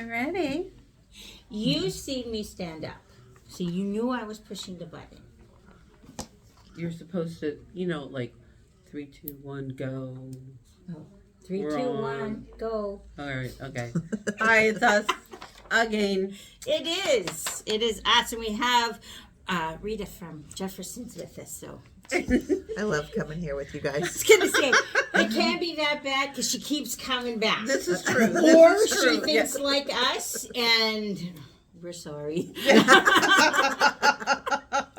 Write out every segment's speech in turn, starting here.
ready. You see me stand up. So you knew I was pushing the button. You're supposed to, like 3, 2, 1, go. Oh. 3, We're 2, on. 1, go. All right, okay. Hi, it's us again. It is. It is us. And we have Rita from Jefferson's with us. So I love coming here with you I guys. was going to say, it can't be that bad because she keeps coming back. This is true. Or This is true. she thinks like us, and we're sorry.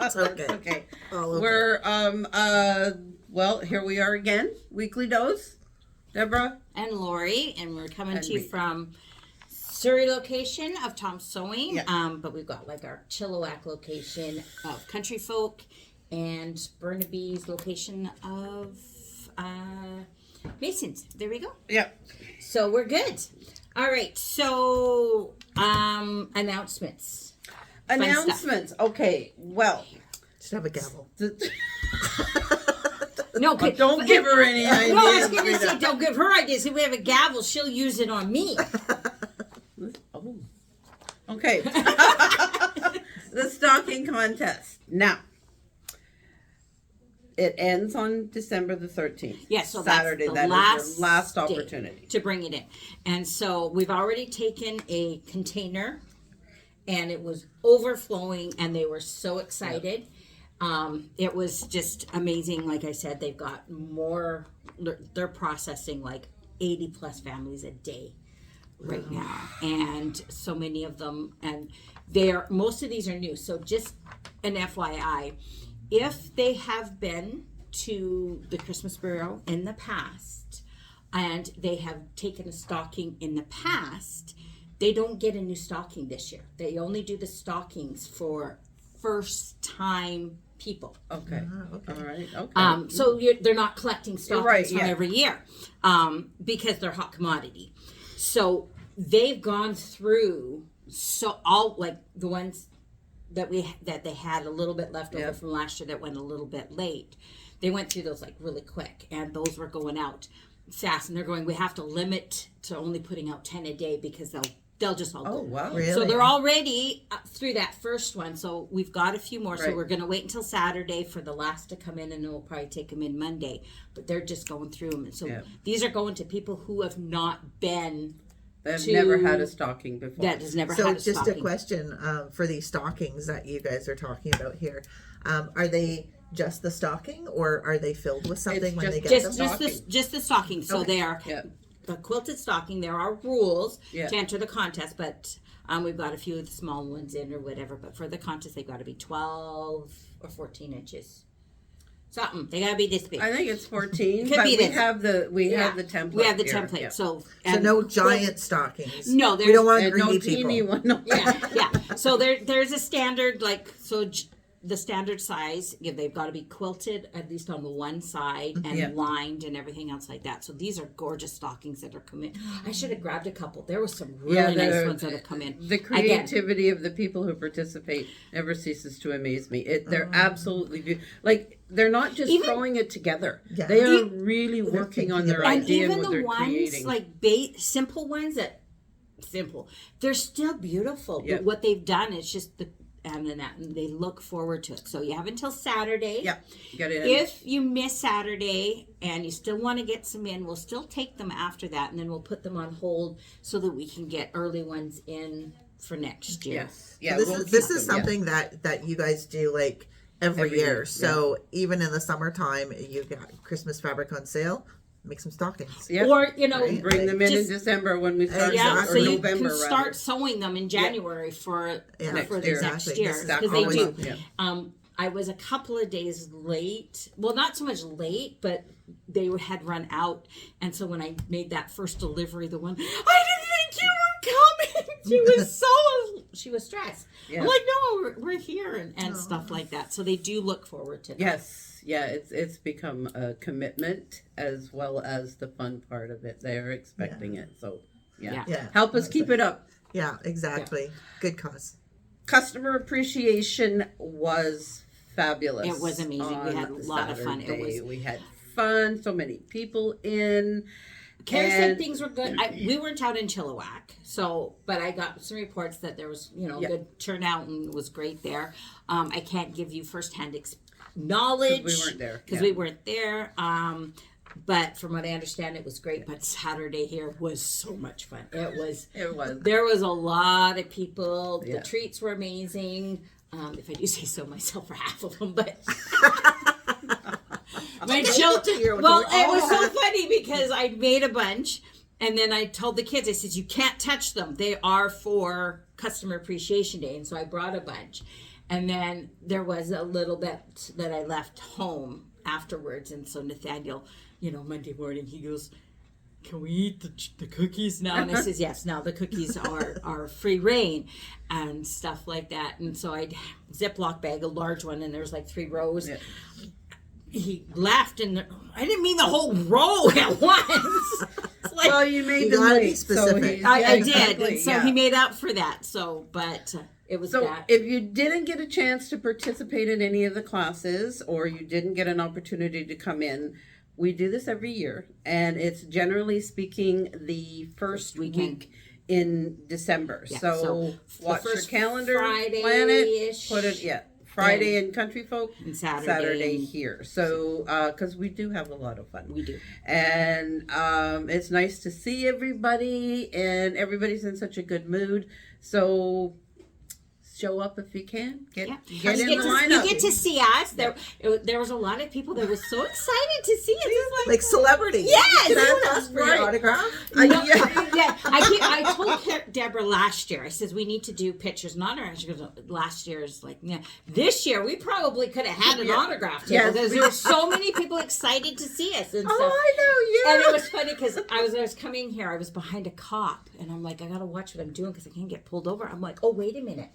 It's okay. Okay. All okay. We're, well, here we are again. Weekly Dose. Deborah. And Lori, and we're coming And to you Rita. from Surrey location of Tom's Sewing. Yeah. But we've got like our Chilliwack location of Country Folk and Burnaby's location of Masons. There we go. Yep. So we're good. All right. So announcements. Fun Announcements. Okay. Well. Should have a gavel. No, Don't give her any ideas. No, I was going to Rita. say, don't give her ideas. If we have a gavel, she'll use it on me. Oh. Okay. The stocking contest. Now, it ends on December the 13th. Yeah, so Saturday. that's the That last is your last day opportunity. to bring it in. And so we've already taken a container, and it was overflowing, and they were so excited. It was just amazing. Like I said, they've got more. They're processing like 80 plus families a day right now, and so many of them. And most of these are new. So just an FYI, if they have been to the Christmas Bureau in the past, and they have taken a stocking in the past, they don't get a new stocking this year. They only do the stockings for first time people. Okay. Okay. All right. Okay. So they're not collecting stockings Right, from yeah. every year because they're hot commodity. So they've gone through all like the ones that they had a little bit left over Yeah. from last year that went a little bit late. They went through those like really quick, and those were going out fast. And they're going, we have to limit to only putting out 10 a day because they'll just all go. Oh, wow. Really? So they're already through that first one. So we've got a few more. So Right. we're going to wait until Saturday for the last to come in, and then we'll probably take them in Monday. But they're just going through them. And so Yeah. these are going to people who have not been. They've to- never had a stocking before. That has never So had a just stocking. a question for these stockings that you guys are talking about here. Are they just the stocking, or are they filled with something It's when just- they get Just, them? just the stocking. So Okay. they are Yeah. a quilted stocking. There are rules Yeah. to enter the contest, but we've got a few of the small ones in or whatever. But for the contest, they've got to be 12 or 14 inches. Something. They got to be this big. I think it's 14. Could but be we this. have the Yeah. have the template. We have the here. template. Yeah. So So no giant stockings. No, we there's- don't want And greedy no people. teeny one. No. yeah. So there's a standard the standard size. Yeah, they've got to be quilted at least on the one side and Yeah. lined and everything else like that. So these are gorgeous stockings that are coming. I should have grabbed a couple. There was some really Yeah, nice the- ones that have come in. The creativity of the people who participate never ceases to amaze me. They're absolutely like they're not just Even- throwing it together. Yeah. They are really working on their And idea and even what the they're ones creating. like simple ones they're still beautiful. Yeah. But what they've done is just and they look forward to it. So you have until Saturday. Yeah, get it in. If you miss Saturday and you still want to get some in, we'll still take them after that, and then we'll put them on hold so that we can get early ones in for next year. Yes. Yeah. So we'll this keep is them, yeah. something that you guys do like every Every year. year, So even in the summertime, you got Christmas fabric on sale. Make some stockings. Yeah. Or Right. Bring them in just- December when we start, Yeah, so or you November can start rather. sewing them in January for Yeah, Next the year. next Exactly. year This is because they always do. up, yeah. I was a couple of days late. Well, not so much late, but they had run out, and so when I made that first delivery, the one I didn't think you were coming. She was stressed. Yeah. I'm like, no, we're here and stuff like that. So they do look forward to that. Yes. Yeah, it's become a commitment as well as the fun part of it. They are expecting it. So, yeah. Yeah. Help us keep it up. Yeah, exactly. Good cause. Customer appreciation was fabulous. It was amazing. We had a on lot of fun. It Saturday. was- We had fun. So many people in. Carrie said And- things were good. We weren't out in Chilliwack, but I got some reports that there was, good turnout and it was great there. I can't give you firsthand knowledge we weren't there. because we weren't there. But from what I understand, it was great. But Saturday here was so much fun. It was. There was a lot of people. The treats were amazing. If I do say so myself, for half of them, but. My children. Well, it was so funny because I made a bunch, and then I told the kids, I said, "You can't touch them. They are for Customer Appreciation Day." And so I brought a bunch, and then there was a little bit that I left home afterwards, and so Nathaniel, Monday morning, he goes, "Can we eat the cookies now?" And I says, "Yes, now the cookies are free reign," and stuff like that. And so I'd Ziploc bag, a large one, and there was like 3 rows. Yeah. He laughed, and I didn't mean the whole row at once. Like, well, you made them gotta be late, specific. So I did, and so he made up for that. So, but it was that. If you didn't get a chance to participate in any of the classes, or you didn't get an opportunity to come in, we do this every year, and it's generally speaking the first week in December. Yeah, so watch your calendar, Friday-ish. plan it, put it, Friday in Country Folk, and Saturday here. So, because we do have a lot of fun. We do. And it's nice to see everybody, and everybody's in such a good mood. So, show up if you can. Get in the lineup. You get to see us. There was a lot of people that were so excited to see us. It's like celebrities. Yes. Can I ask for your autograph? I told Deborah last year, I says, we need to do pictures and autographs. She goes, last year's like, yeah. This year, we probably could have had an autograph table because there were so many people excited to see us and stuff. I know, And it was funny because I was coming here, I was behind a cop, and I'm like, I got to watch what I'm doing because I can't get pulled over. I'm like, oh, wait a minute.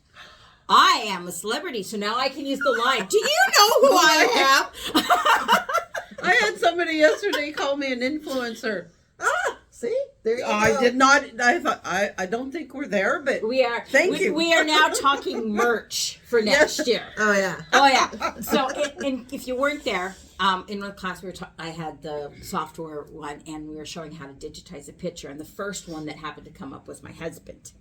I am a celebrity, so now I can use the line. Do you know who I am? I had somebody yesterday call me an influencer. See? There you go. I did not. I thought I don't think we're there, but We are. Thank you. We are now talking merch for next year. Oh, yeah. Oh yeah. So, and if you weren't there, in one class I had the software one, and we were showing how to digitize a picture. And the first one that happened to come up was my husband.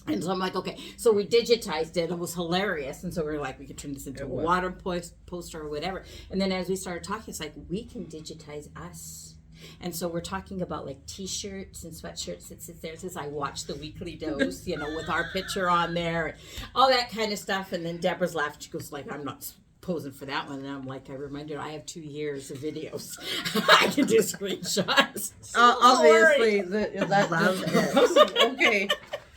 And so I'm like, okay. So we digitized it. It was hilarious. And so we were like, we could turn this into a water poster or whatever. And then as we started talking, it's like, we can digitize us. And so we're talking about like T-shirts and sweatshirts that sits there. It says, I watch the weekly dose, with our picture on there, and all that kind of stuff. And then Deborah's laughing. She goes like, I'm not posing for that one. And I'm like, I reminded her, I have 2 years of videos. I can do screenshots. Obviously, Love it. okay.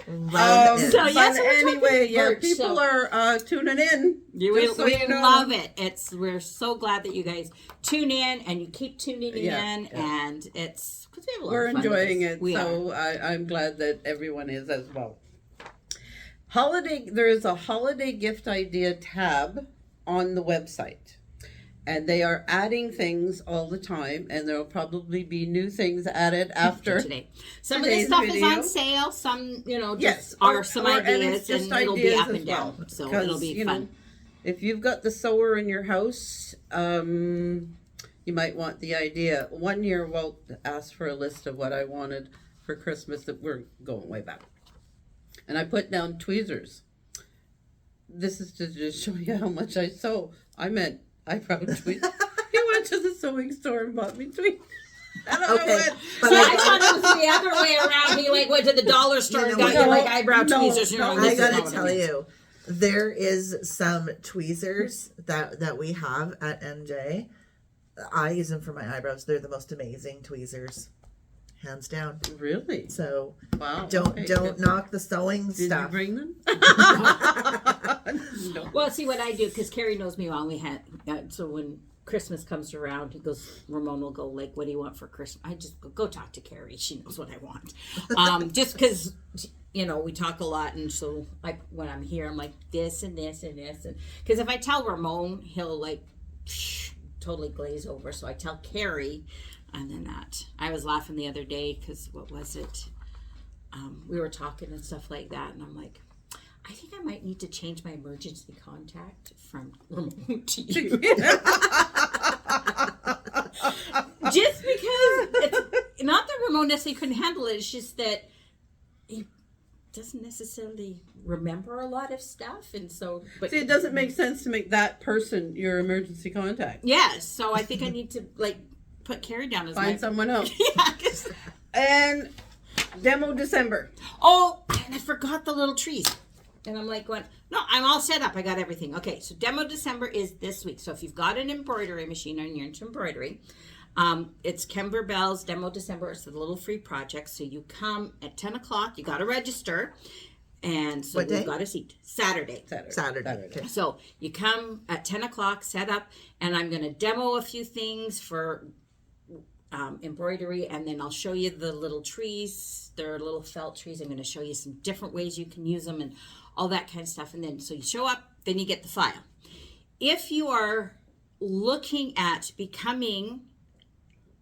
Love it. So yes, anyway, merch, people are tuning in. We Just so you know. love it. We're so glad that you guys tune in and you keep tuning in, and it's because we have a lot We're of fun enjoying with it, this. so I'm glad that everyone is as well. There is a holiday gift idea tab on the website. And they are adding things all the time, and there will probably be new things added after today. Some of this today's stuff video. is on sale. Some, just Yes, are some ideas, it's just and it'll be ideas up as and down. well, So 'cause, it'll be fun. If you've got the sewer in your house, you might want the idea. One year, Walt asked for a list of what I wanted for Christmas. That we're going way back, and I put down tweezers. This is to just show you how much I sew. I meant eyebrow tweezers. He went to the sewing store and bought me tweezers. Okay, but See, I thought it was the other way around. He went to the dollar store and got you like eyebrow tweezers. You're like, I this is gotta not what tell mean. you, there is some tweezers that we have at NJ. I use them for my eyebrows. They're the most amazing tweezers, hands down. Really? So Wow. don't knock the sewing Did stuff. you bring them? No. Well, see what I do, because Carrie knows me well. We had so when Christmas comes around, he goes. Ramon will go like, "What do you want for Christmas?" I just go talk to Carrie. She knows what I want. Just because we talk a lot, and so like when I'm here, I'm like this and this and this, and because if I tell Ramon, he'll like totally glaze over. So I tell Carrie, and then that. I was laughing the other day because what was it? We were talking and stuff like that, and I'm like, I think I might need to change my emergency contact from Ramon to you. Just because it's not Demo necessarily couldn't handle it. It's just that he doesn't necessarily remember a lot of stuff, and so. But See, it doesn't make sense to make that person your emergency contact. yes, so I think I need to put Carrie down as Find someone else. Yeah. 'Cause... And demo December. Oh, and I forgot the little trees. And I'm like going, no, I'm all set up. I got everything. Okay, so demo December is this week. So if you've got an embroidery machine and you're into embroidery, it's Kimber Bell's demo December. It's a little free project. So you come at 10 o'clock. You got to register. And so What day? we've got a seat. Saturday. Saturday. Okay. So you come at 10 o'clock, set up, and I'm going to demo a few things for embroidery, and then I'll show you the little trees. They're little felt trees. I'm going to show you some different ways you can use them and all that kind of stuff. And then so you show up, then you get the file. If you are looking at becoming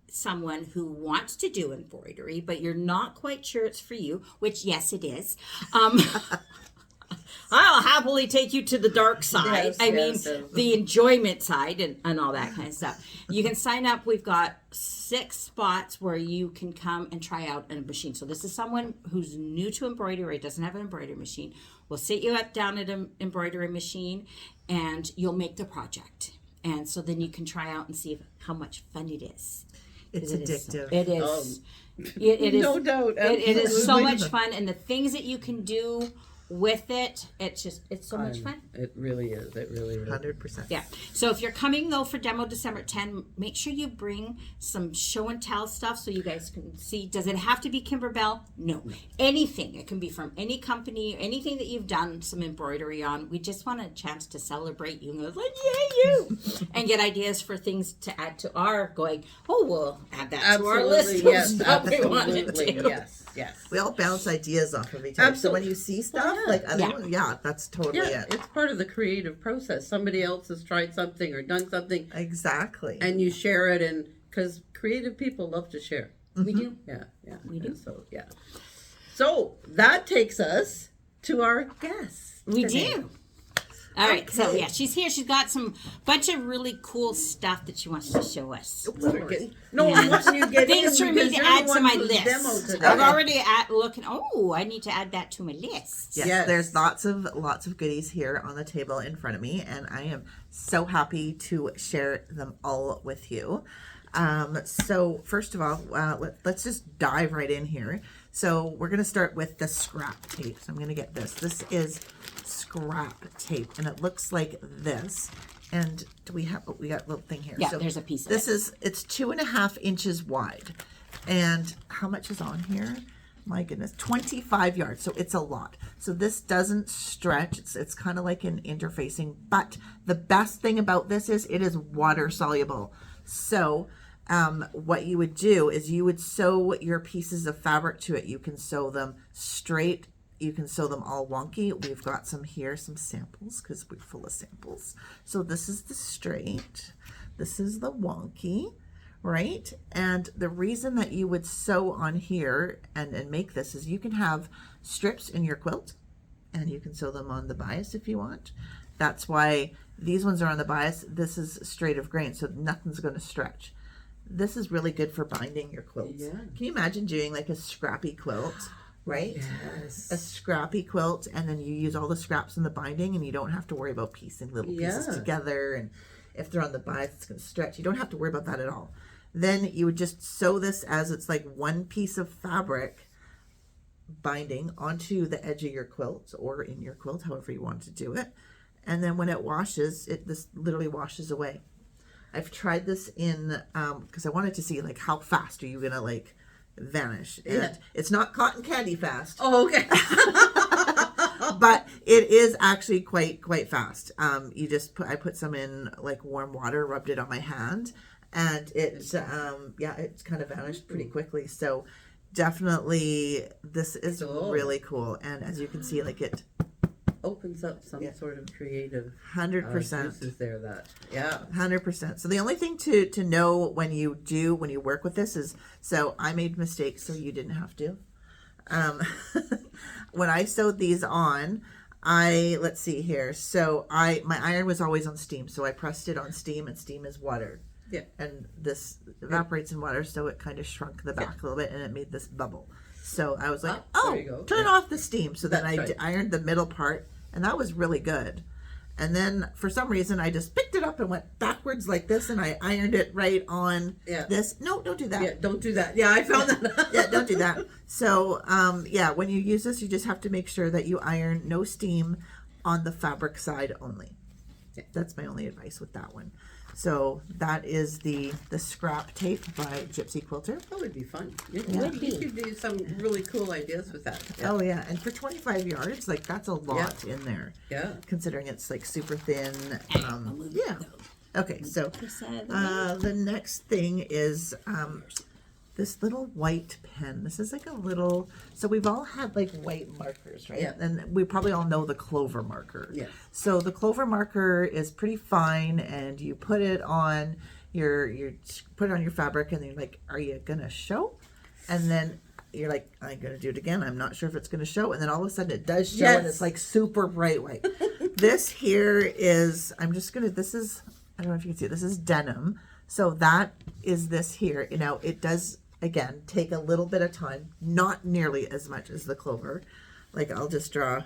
someone who wants to do embroidery, but you're not quite sure it's for you, which yes, it is. I'll happily take you to the dark side. Yes, The enjoyment side and all that kind of stuff. You can sign up. We've got 6 spots where you can come and try out a machine. So this is someone who's new to embroidery, doesn't have an embroidery machine. We'll sit you down at an embroidery machine, and you'll make the project. And so then you can try out and see how much fun it is. It's addictive. It is. It is. No doubt. It is so Absolutely. much fun, and the things that you can do with it, it's so much fun. It really is. It really is. 100%. Yeah. So if you're coming though for demo December 10, make sure you bring some show and tell stuff so you guys can see. Does it have to be Kimberbell? No. Anything. It can be from any company, anything that you've done some embroidery on. We just want a chance to celebrate you and go like, yay you, and get ideas for things to add to our going. Oh, we'll add that to our list. Absolutely, yes. Of stuff we wanted Absolutely, to. yes, yes. We all bounce ideas off of each other. So Absolutely. when you see stuff, Yeah. like, that's totally Yeah, it. it's part of the creative process. Somebody else has tried something or done something, Exactly. and you share it, and because creative people love to share. We do. Yeah, yeah. We do. And so, yeah. So that takes us to our guest. We today. do. All right, so Okay. yeah, she's here. She's got some bunch of really cool stuff that she wants to show us. Let her get- No, I'm letting you get Things in for me because to you're add the to one my who's list. demoed today. I've already looking. Oh, I need to add that to my list. Yes, Yes. there's lots of goodies here on the table in front of me, and I am so happy to share them all with you. So first of all, let's just dive right in here. So we're gonna start with the scrap tape. So I'm gonna get this. This is scrap tape, and it looks like this. And we got a little thing here. Yeah, so there's a piece of this is, it's 2.5 inches wide. And how much is on here? My goodness, 25 yards. So it's a lot. So this doesn't stretch. It's kind of like an interfacing, but the best thing about this is it is water soluble. So what you would do is you would sew your pieces of fabric to it. You can sew them straight. You can sew them all wonky. We've got some here, some samples, because we're full of samples. So this is the straight. This is the wonky, right? And the reason that you would sew on here and make this is you can have strips in your quilt, and you can sew them on the bias if you want. That's why these ones are on the bias. This is straight of grain, so nothing's going to stretch. This is really good for binding your quilts. Yeah. Can you imagine doing like a scrappy quilt, right? Yes. A scrappy quilt, and then you use all the scraps in the binding, and you don't have to worry about piecing little pieces Yeah. together, and if they're on the bias it's going to stretch. You don't have to worry about that at all. Then you would just sew this as it's like one piece of fabric binding onto the edge of your quilt or in your quilt, however you want to do it. And then when it washes, this literally washes away. I've tried this in because I wanted to see like how fast are you gonna like vanish, and Yeah. it's not cotton candy fast, Oh, okay. but it is actually quite fast. You just I put some in like warm water, rubbed it on my hand, and it's it's kind of vanished pretty quickly. So definitely this is Cool. really cool, and as you can see, like it Opens up some sort of creative 100%. juices there. That 100%. So the only thing to know when you work with this is, so I made mistakes, so you didn't have to. When I sewed these on, let's see here. So my iron was always on steam, so I pressed it on steam, and steam is water. Yeah. And this evaporates in water, so it kind of shrunk the back a little bit, and it made this bubble. So I was like, there you go. turn off the steam. So then That's I right. ironed the middle part, and that was really good. And then for some reason, I just picked it up and went backwards like this, and I ironed it right on this. No, don't do that. Yeah, don't do that. Yeah, I found that. Yeah, don't do that. So, when you use this, you just have to make sure that you iron no steam on the fabric side only. That's my only advice with that one. So that is the scrap tape by Gypsy Quilter. That would be fun. would be. You could do some really cool ideas with that. Yeah. Oh yeah, and for 25 yards, like that's a lot in there. Yeah. Considering it's like super thin. I'll move it, Yeah. Okay, so This out of the way. the next thing is this little white pen. This is like a little, so we've all had like white markers, right? Yeah. And we probably all know the Clover marker. Yeah. So the Clover marker is pretty fine, and you put it on your put it on your fabric, and then you're like, are you gonna show? And then you're like, I'm gonna do it again. I'm not sure if it's gonna show. And then all of a sudden it does show, and Yes. it's like super bright white. This here is, this is, I don't know if you can see it. This is denim. So that is this here. You know, it does, again, take a little bit of time, not nearly as much as the Clover. Like I'll just draw, of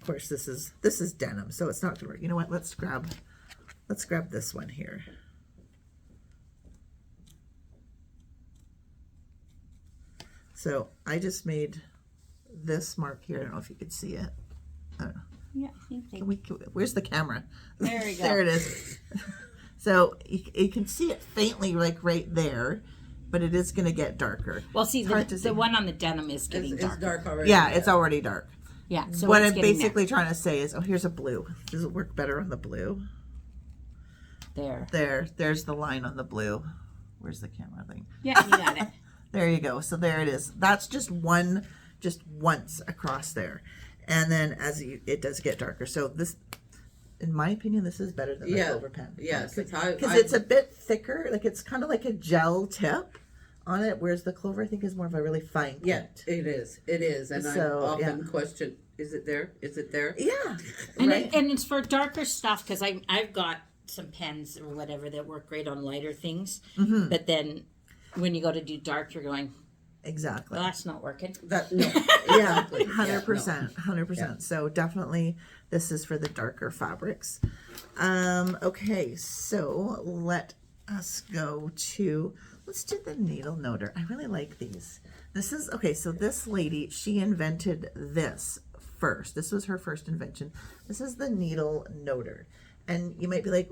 course this is denim, so it's not gonna work. You know what, let's grab this one here. So I just made this mark here. I don't know if you could see it. I don't know. Yeah, I think they. Where's the camera? There we go. There it is. So you can see it faintly, like right there, but it is going to get darker. Well, see, hard to see. the one on the denim is getting It's darker. dark already. Yeah, it's already dark. Yeah, so What it's I'm getting basically trying to say is, here's a blue. Does it work better on the blue? there. There's the line on the blue. Where's the camera thing? Yeah, you got it. There you go. So there it is. That's just once across there. And then it does get darker. So this, in my opinion, this is better than the Clover pen. Yes, Because it's a bit thicker. Like it's kind of like a gel tip on it, whereas the Clover, I think, is more of a really fine Yeah, point. it is. It is. And So, I often question, is it there? Is it there? Yeah. And right? and it's for darker stuff because I've got some pens or whatever that work great on lighter things, but then when you go to do dark, you're going, Exactly. well, that's not working. That no. Yeah, Exactly. 100%, 100%. Yeah. So definitely, this is for the darker fabrics. Okay, so let us go to. Let's do the needle noter. I really like these. This is okay. So this lady, she invented this first. This was her first invention. This is the needle noter, and you might be like,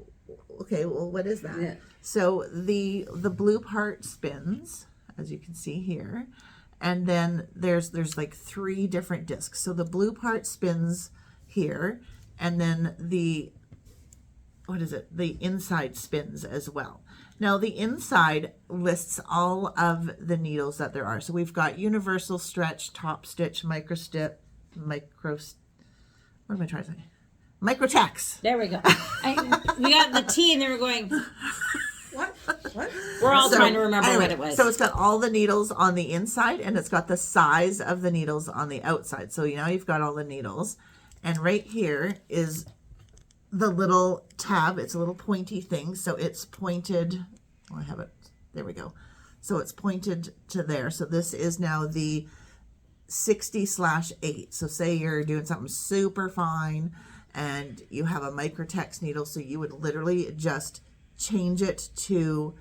okay, well, what is that? Yeah. So the blue part spins, as you can see here, and then there's like 3 different discs. So the blue part spins here, and then the inside spins as well. Now the inside lists all of the needles that there are. So we've got universal stretch, top stitch, microtex. There we go. We got the T, and they were going. What? We're all So, trying to remember anyway, what it was. So it's got all the needles on the inside, and it's got the size of the needles on the outside. So now you've got all the needles, and right here is the little tab. It's a little pointy thing, so it's pointed. Oh, I have it. There we go. So it's pointed to there. So this is now the 60/8. So say you're doing something super fine, and you have a microtex needle, so you would literally just change it to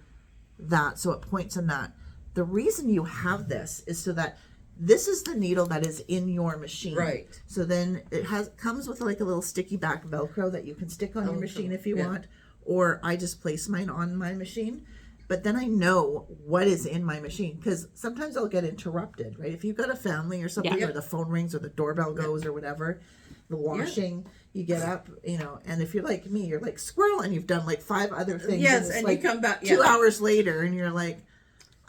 that, so it points in that. The reason you have this is so that this is the needle that is in your machine. Right. So then it comes with like a little sticky back Velcro that you can stick on your machine if you want, or I just place mine on my machine. But then I know what is in my machine, because sometimes I'll get interrupted, right? If you've got a family or something, Yeah. or the phone rings or the doorbell goes or whatever, the washing, you get up, and if you're like me, you're like squirrel, and you've done like 5 other things. Yes, it's and like you come back 2 hours later, and you're like,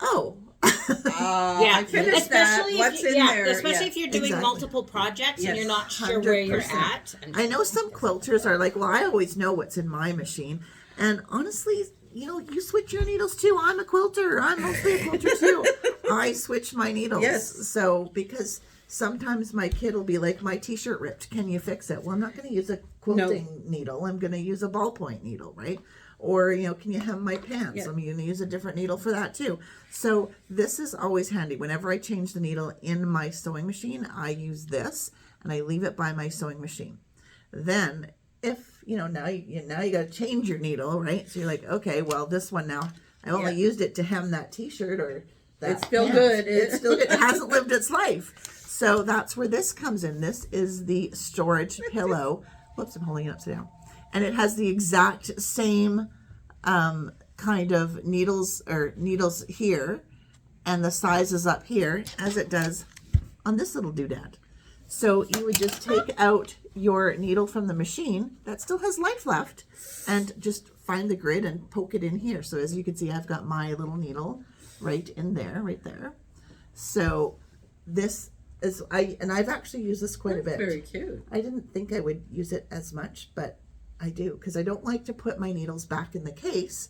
oh. I finished that. What's in there? Especially if you're doing Exactly. multiple projects Yes, and you're not sure where you're 100%. at. And I know some quilters are like, well, I always know what's in my machine. And honestly, you switch your needles too. I'm a quilter. I'm mostly a quilter too. I switch my needles. Yes. So, because sometimes my kid will be like, my t-shirt ripped. Can you fix it? Well, I'm not going to use a quilting needle. I'm going to use a ballpoint needle, right? Or, can you hem my pants? Yeah. I'm going to use a different needle for that too. So this is always handy. Whenever I change the needle in my sewing machine, I use this and I leave it by my sewing machine. Then if, now you got to change your needle, right? So you're like, okay, well, this one now, I only used it to hem that t-shirt or that It's still pants. good. It's still good. It hasn't lived its life. So that's where this comes in. This is the storage pillow. Whoops, I'm holding it upside down. And it has the exact same kind of needles here, and the size is up here as it does on this little doodad. So you would just take out your needle from the machine that still has life left and just find the grid and poke it in here. So as you can see, I've got my little needle right in there, right there. So this is, I've actually used this quite a bit. Very cute. I didn't think I would use it as much, but I do, because I don't like to put my needles back in the case,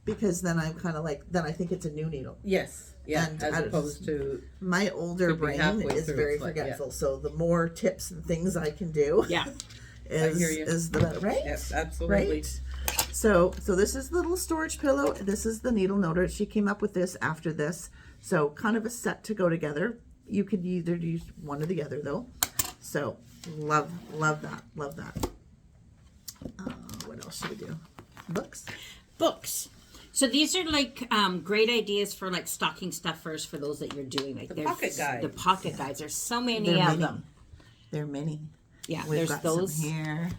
because then I'm kind of like, then I think it's a new needle. Yes. Yeah. And as opposed to my older could be brain halfway is through, very it's like, yeah. forgetful. So the more tips and things I can do, Yeah. hear you. is the better, right? Yes, absolutely. Right. So this is the little storage pillow. This is the needle noter. She came up with this after this. So kind of a set to go together. You could either use one or the other though. So love that. Love that. What else should we do? Books. So these are like great ideas for like stocking stuffers for those that you're doing. Like The pocket guides. The pocket guides. There's so many They're of many. them. They're many. Yeah, We've there's got those. some here.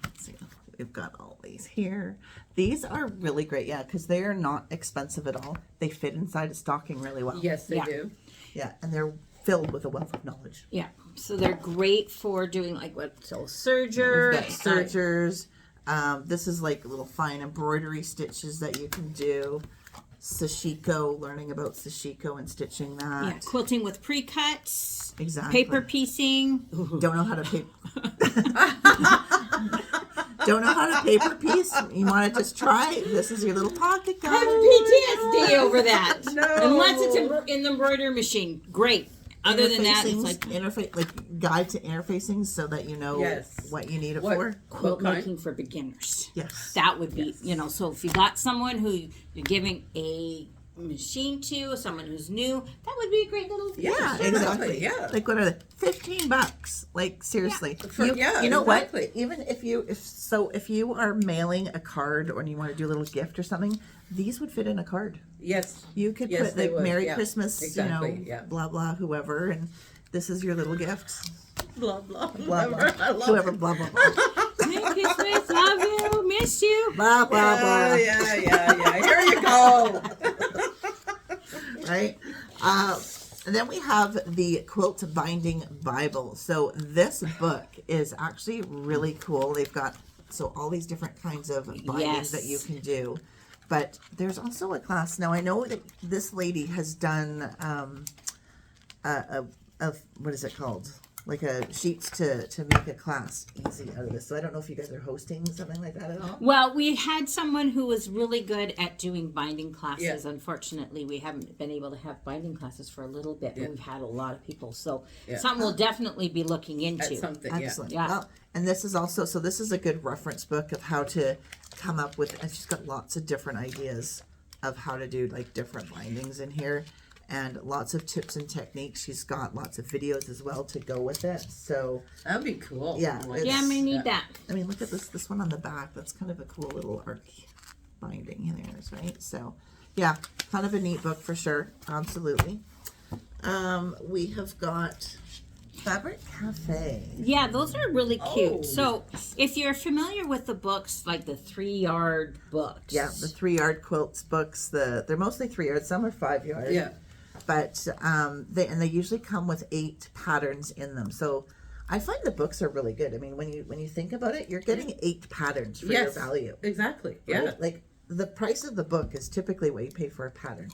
Let's see. We've got all these here. These are really great, yeah, because they are not expensive at all. They fit inside a stocking really well. Yes, they Yeah. do. Yeah, and they're filled with a wealth of knowledge. Yeah. So they're great for doing like We've serger. got sergers. This is like little fine embroidery stitches that you can do. Sashiko, learning about sashiko and stitching that. Yeah, quilting with pre-cuts. Exactly. Paper piecing. Don't know how to Don't know how to paper piece? You want to just try? This is your little pocket guide. PTSD over that. No. Unless it's in the embroidery machine. Great. Other than that, it's like guide to interfacing so that you know Yes. what you need it What? for. quilt Okay. making for beginners. Yes. That would be, so if you got someone who you're giving a machine to, someone who's new, that would be a great little Yeah, Sure, exactly. yeah. Like what are they? $15. Like seriously. Yeah. You know exactly. what? Even if you are mailing a card or you want to do a little gift or something, these would fit in a card. Yes. You could Yes, put they like would, Merry yeah. Christmas, Exactly, yeah. blah blah, whoever, and this is your little gift. Blah blah Blah blah. I love Whoever, blah blah blah. Merry Christmas, love you, miss you. Blah blah blah. Yeah. Here you go. Right? And then we have the Quilt Binding Bible. So this book is actually really cool. They've got all these different kinds of bindings that you can do. But there's also a class. Now I know that this lady has done what is it called? Like a sheets to make a class easy out of this. So I don't know if you guys are hosting something like that at all. Well, we had someone who was really good at doing binding classes. Yeah. Unfortunately, we haven't been able to have binding classes for a little bit. Yeah. We've had a lot of people. So Yeah. something we'll definitely be looking into. That's something. Excellent. Yeah. Well, and this is also, so this is a good reference book of how to come up with, and she's got lots of different ideas of how to do like different bindings in here and lots of tips and techniques. She's got lots of videos as well to go with it. So, That'd be cool. Yeah, Like, Yeah, I may need that. I mean, look at this one on the back. That's kind of a cool little arc binding in there, right? So, yeah, kind of a neat book for sure. Absolutely. We have got Fabric Cafe. Yeah, those are really cute. Oh. So if you're familiar with the books, like the 3-yard books. Yeah, the 3-yard quilts books. They're mostly 3 yards. Some are 5 yards. Yeah. But they usually come with 8 patterns in them. So I find the books are really good. I mean, when you think about it, you're getting 8 patterns for your Yes. value. Exactly. Yeah. Right? Like the price of the book is typically what you pay for a pattern,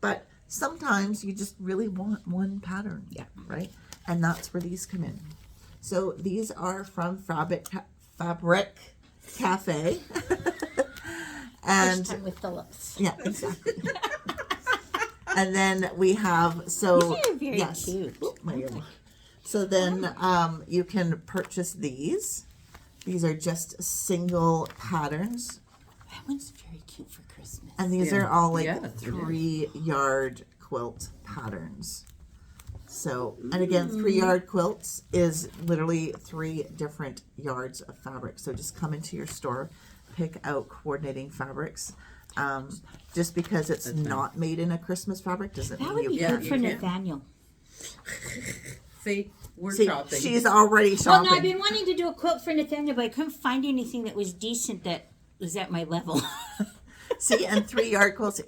but sometimes you just really want one pattern. Yeah. Right, and that's where these come in. So these are from Fabric Cafe, and First time with Phillips. yeah, exactly. And then we have These are very cute. Oop, my ear. So then you can purchase these. These are just single patterns That one's very cute for Christmas. And these Yeah. are all like Yeah, it is. 3-yard quilt patterns. So, and again, 3-yard quilts is literally 3 different yards of fabric. So just come into your store, pick out coordinating fabrics. Just because it's not made in a Christmas fabric doesn't That mean would you be can't. good for Nathaniel. See, we're See, shopping. she's already Well, shopping. no, I've been wanting to do a quilt for Nathaniel, but I couldn't find anything that was decent that was at my level. See, and 3-yard quilts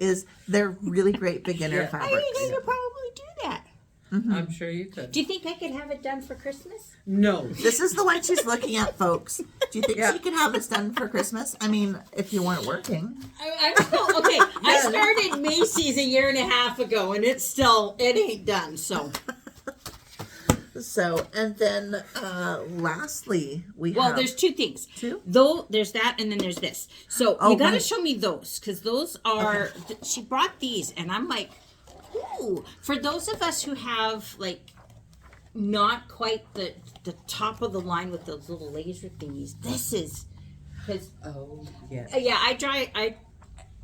they're really great beginner I fabrics. think I could probably do that. I'm sure you could. Do you think I could have it done for Christmas? No. This is the one she's looking at, folks. Do you think Yeah. she could have this done for Christmas? I mean, if you weren't working. I okay. I started Macy's a year and a half ago, and it ain't done. So, So, and then lastly, we have... there's 2 things. 2? Though there's that, and then there's this. So Oh, you got to right. show me those because those are. She brought these, and I'm like, ooh. For those of us who have like not quite the top of the line with those little laser thingies, this is because Oh, yeah. yeah,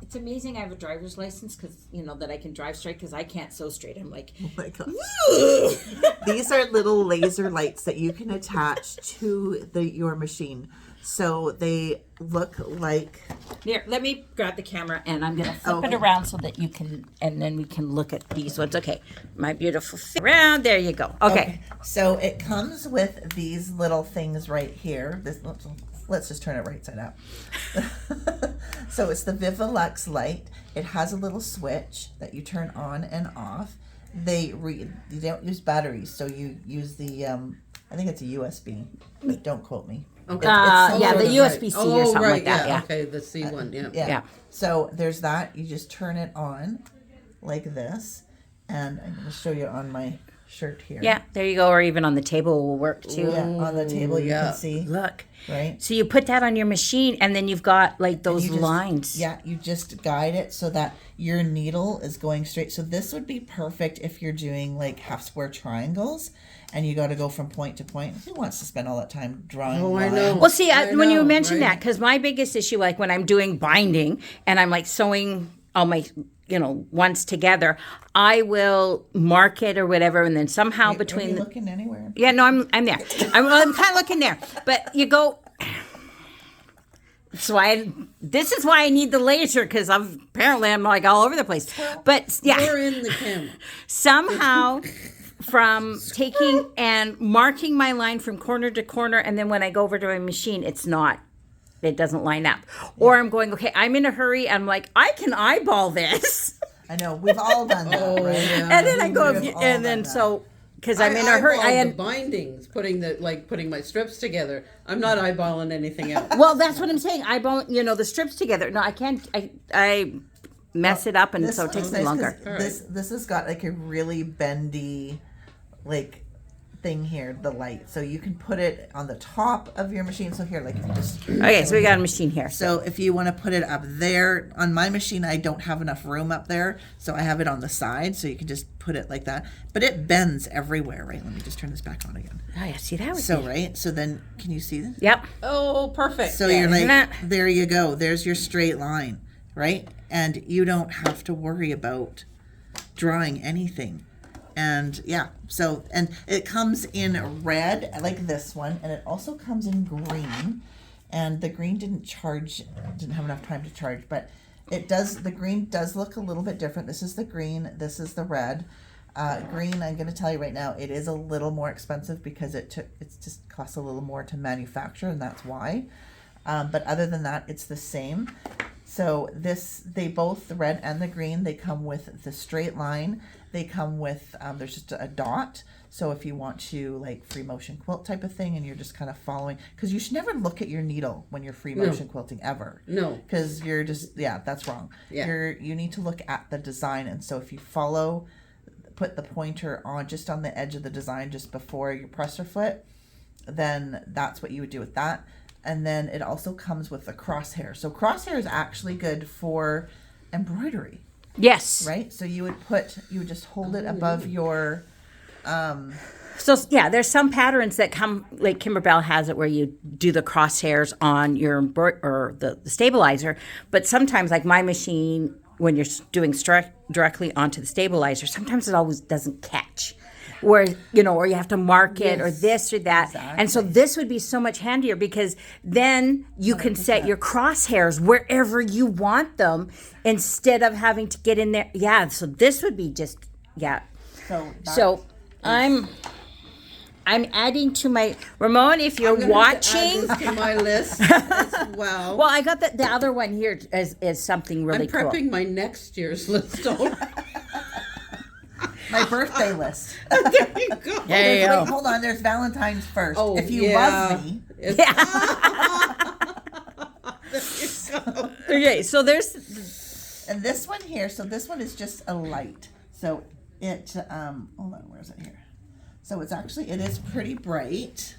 it's amazing I have a driver's license because that I can drive straight because I can't sew straight. I'm like, Oh my gosh. These are little laser lights that you can attach to your machine. So they look like... here, let me grab the camera and I'm gonna flip it Okay. around so that you can, and then we can look at these ones. Okay, my beautiful around. There you go. Okay. So it comes with these little things right here. Let's just turn it right side up. So it's the Vivalux light. It has a little switch that you turn on and off. You don't use batteries, so you use the I think it's a USB, but don't quote me. Okay. Yeah, the right. USB-C or something right, like that, yeah. Okay, the C one. Yeah. Yeah. So there's that. You just turn it on like this, and I'm going to show you on my shirt here. Yeah, there you go. Or even on the table will work too. Yeah, on the table you yeah. can see. Look. Right. So you put that on your machine, and then you've got like those You just- lines. Yeah, you just guide it so that your needle is going straight. So this would be perfect if you're doing like half square triangles and you got to go from point to point. Who wants to spend all that time drawing? Oh, I lines? know. Well, see, I when you know, mentioned right? that, because my biggest issue, like when I'm doing binding and I'm like sewing all my, ones together, I will mark it or whatever, and then somehow Are you between the, looking anywhere? yeah, no, I'm there. I'm kind of looking there, but you go. So this is why I need the laser because I'm like all over the place. But yeah, We're in the camera. somehow from taking and marking my line from corner to corner, and then when I go over to my machine, it doesn't line up. Or I'm going, okay, I'm in a hurry. I'm like, I can eyeball this. I know, we've all done that, right? yeah. And then I go, We've all and then done that. so, because I'm in a hurry. eyeballed the bindings, putting my strips together. I'm not eyeballing anything else. Well, that's what I'm saying. Eyeball, the strips together. No, I can't. I mess it up, and This so it one's takes me nice 'cause longer. This has got like a really bendy, like thing here, the light. So you can put it on the top of your machine. So here, like if you just Okay, so we got a machine here. So if you want to put it up there, on my machine, I don't have enough room up there. So I have it on the side. So you can just put it like that. But it bends everywhere, right? Let me just turn this back on again. Oh, yeah, see that? So, right? So then, can you see this? Yep. Oh, perfect. So you're like, Isn't that- there you go. There's your straight line, right? And you don't have to worry about drawing anything. And yeah, so, and it comes in red, like this one, and it also comes in green. And the green didn't have enough time to charge, but the green does look a little bit different. This is the green, this is the red. Green, I'm going to tell you right now, it is a little more expensive because it just costs a little more to manufacture, and that's why. But other than that, it's the same. So they both, the red and the green, they come with the straight line. They come with, there's just a dot. So if you want to like free motion quilt type of thing and you're just kind of following, because you should never look at your needle when you're free motion quilting ever. No. Because you're just, that's wrong. Yeah. You need to look at the design. And so if you put the pointer just on the edge of the design just before your presser foot, then that's what you would do with that. And then it also comes with a crosshair. So crosshair is actually good for embroidery, Yes. right? So you would just hold it above your So yeah, there's some patterns that come, like Kimberbell has it, where you do the crosshairs on your or the stabilizer. But sometimes, like my machine, when you're doing directly onto the stabilizer, sometimes it always doesn't catch. Where or you have to mark it or this or that, and so this would be so much handier because then you can set your crosshairs wherever you want them instead of having to get in there. Yeah, so this would be just So I'm adding to my Ramon. If you're watching, add this to my list as well. well, I got the other one here is something really I'm prepping cool. my next year's list already. My birthday list. There you go. There you go. Wait, hold on. There's Valentine's first. Oh, if you yeah. love me. Okay, so there's And this one here, so this one is just a light. So it, hold on, where's it here? So it's actually, it is pretty bright.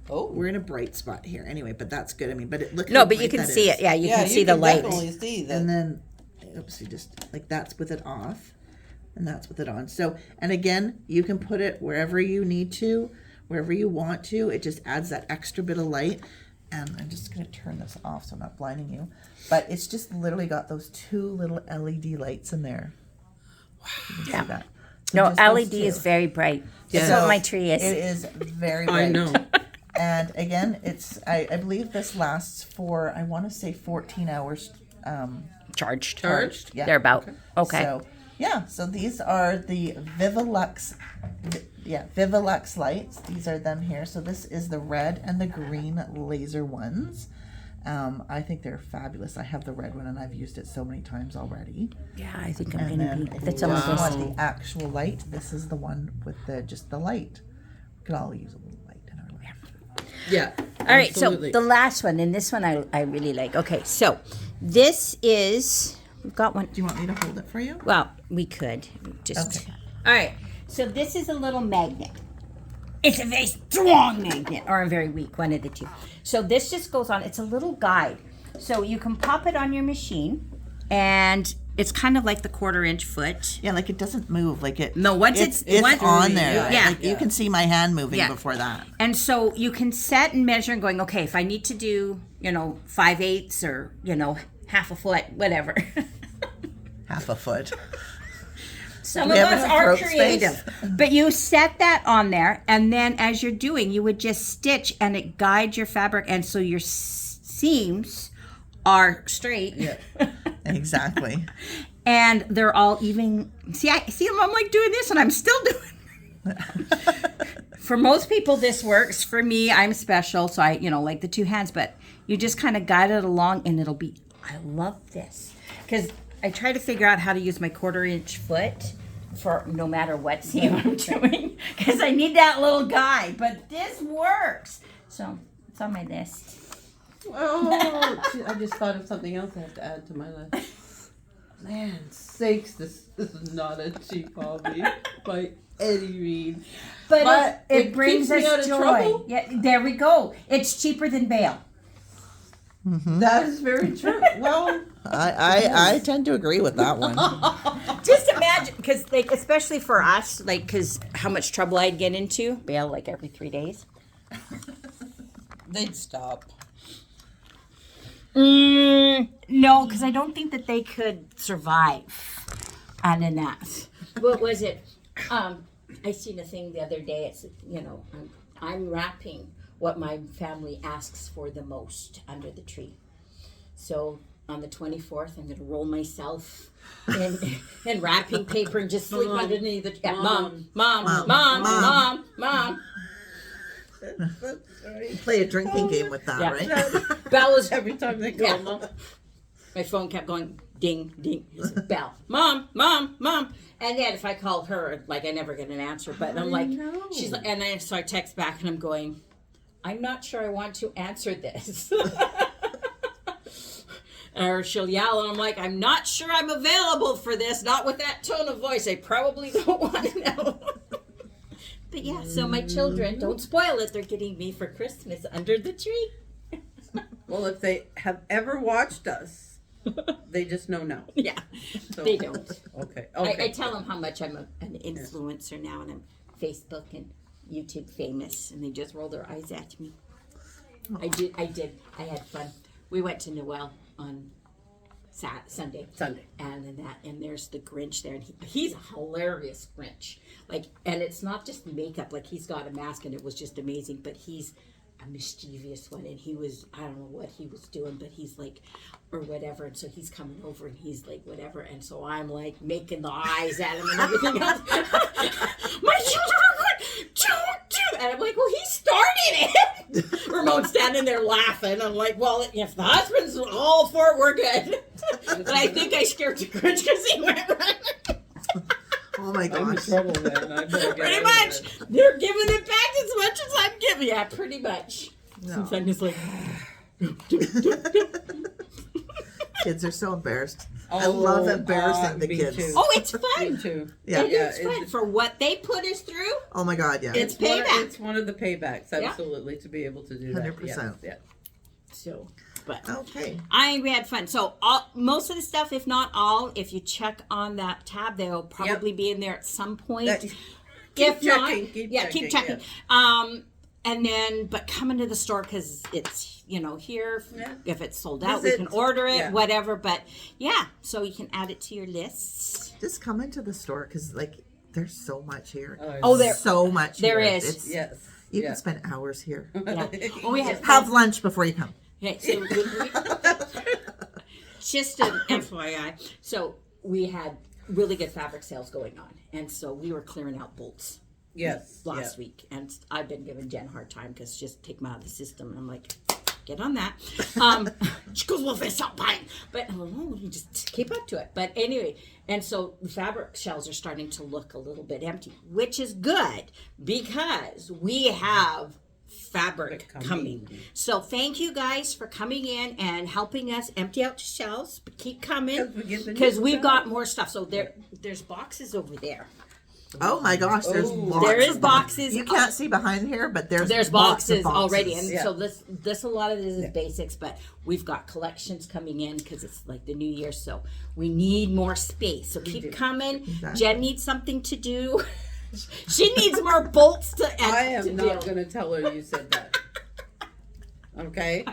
Oh, We're in a bright spot here anyway, but that's good. I mean, but it looks no, but you can see it. Yeah, you can see the light. Definitely see that. And then, oops, you just, like that's with it off. And that's with it on. So, and again, you can put it wherever you need to, wherever you want to. It just adds that extra bit of light. And I'm just going to turn this off so I'm not blinding you. But it's just literally got those two little LED lights in there. Wow. You can see that. So No, just those LED is two. very bright. That's Yeah. what my tree is. It is very bright. I know. And again, it's, I believe this lasts for, I want to say 14 hours. Charged. Yeah. They're about. Okay. So, yeah, so these are the Vivalux lights. These are them here. So this is the red and the green laser ones. I think they're fabulous. I have the red one and I've used it so many times already. Yeah, I think I'm And gonna then be. if That's you almost want the actual light, this is the one with just the light. We could all use a little light in our life. Yeah. All right, absolutely. so the last one, and this one I really like. Okay, so this is, we've got one. Do you want me to hold it for you? Well, we could just. Okay. All right, so this is a little magnet. It's a very strong magnet, or a very weak, one of the two. So this just goes on. It's a little guide. So you can pop it on your machine, and it's kind of like the 1/4-inch foot. Yeah, like it doesn't move. Like it. No, once it's once- on there. Yeah. Like you can see my hand moving Yeah. before that. And so you can set and measure and going, okay, if I need to do, 5/8 or, half a foot, whatever. Half a foot. Some We of have us enough are throat creative. space. But you set that on there, and then as you're doing, you would just stitch, and it guides your fabric, and so your seams are straight. Yeah. Exactly. And they're all even. See, I'm like doing this, and I'm still doing. For most people, this works. For me, I'm special, so I, like the two hands. But you just kind of guide it along, and it'll be. I love this because I try to figure out how to use my 1/4-inch foot for no matter what seam I'm doing because I need that little guide. But this works, so it's on my list. Oh, I just thought of something else I have to add to my list. Man, sakes, this is not a cheap hobby by any means. But it it brings keeps me out us of joy. trouble. Yeah, there we go. It's cheaper than bail. That is very true. Well, I tend to agree with that one. Just imagine, because especially for us, because how much trouble I'd get into bail every 3 days. they'd stop. No, because I don't think that they could survive on that. What was it? I seen a thing the other day. It's I'm wrapping what my family asks for the most under the tree. So on the 24th, I'm going to roll myself in wrapping paper and just sleep underneath the tree. Yeah, mom. Play a drinking game with that, Yeah. right? Bell was Every time they call them. My phone kept going ding, ding. It's Bell. Mom. And then if I called her, I never get an answer. But I'm like, she's like, and then so I text back and I'm going, I'm not sure I want to answer this. Or she'll yell and I'm like, I'm not sure I'm available for this. Not with that tone of voice. I probably don't want to know. But yeah, so my children, don't spoil it. They're getting me for Christmas under the tree. Well, if they have ever watched us, they just know now. Yeah, So, they don't. Okay. I tell them how much I'm an influencer now, and I'm Facebook and YouTube famous, and they just roll their eyes at me. I did. I had fun. We went to Noel on Sunday. And there's the Grinch there, and he's a hilarious Grinch. Like, and it's not just makeup. Like, he's got a mask, and it was just amazing. But he's a mischievous one, and he was, I don't know what he was doing, but he's like, or whatever. And so he's coming over, and he's like, whatever. And so I'm like making the eyes at him and everything else. My children are good. Don't do. And I'm like, well, he started it. Ramon's standing there laughing. I'm like, well, if the husband's all for it, we're good. But I think I scared the Grinch because he went running. Oh my I'm in gosh. trouble then. I better get Pretty out of much. it. They're giving it back as much as I'm giving. Yeah, pretty much. No. Since I'm just like, Kids are so embarrassed. I love embarrassing the me kids. too. oh, it's Me fun. too. Yeah. It's fun for what they put us through. Oh my God, yeah. It's one of- payback. It's one of the paybacks, Yeah. absolutely, to be able to do that. 100%. Yeah. So, but Okay. we had fun. So most of the stuff, if not all, if you check on that tab, they'll probably be in there at some point. That- If not, keep keep checking. And then, but come into the store because it's, here. Yeah. If it's sold out, Visit. we can order it, Yeah. whatever. But yeah, so you can add it to your lists. Just come into the store because, like, there's so much here. Oh, there- so much there here. is. It's, Yes. You yeah. can spend hours here. Yeah. Well, we had Have lunch before you come. Okay, so just an FYI. So we had really good fabric sales going on, and so we were clearing out bolts Yes. last week, and I've been giving Jen a hard time because just take them out of the system. And I'm like, get on that. She goes, well, if it's not buying, but I'm like, oh, you just keep up to it. But anyway, and so the fabric shelves are starting to look a little bit empty, which is good because we have fabric coming. So thank you guys for coming in and helping us empty out the shelves. But keep coming because we've got more stuff. So there's boxes over there. Oh my gosh, there's lots. There is of boxes. You can't see behind here, but there's boxes, lots of already, and Yeah. so this a lot of this is basics, but we've got collections coming in because it's like the new year, so we need more space. So keep coming. Exactly. Jen needs something to do. She needs more bolts to. I am to not do. going to tell her you said that. Okay?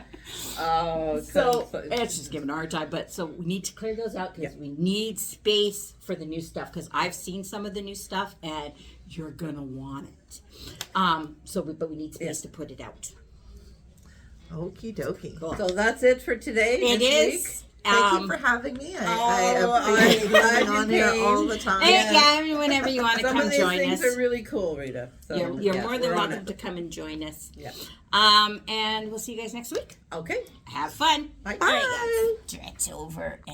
Oh, So it's just giving her a hard time, but so we need to clear those out because we need space for the new stuff. Because I've seen some of the new stuff, and you're gonna want it. But we need space to put it out. Okie dokie. So that's it for today. It this is. week. Thank you for having me. I I'm appreciate glad being you on here came. all the time. Yeah, whenever you want to Some come of these join things us. are really cool, Rita. So, You're yeah, more than we're on welcome it. to come and join us. Yeah. And we'll see you guys next week. Okay. Have fun. Bye. All right, guys. It's over and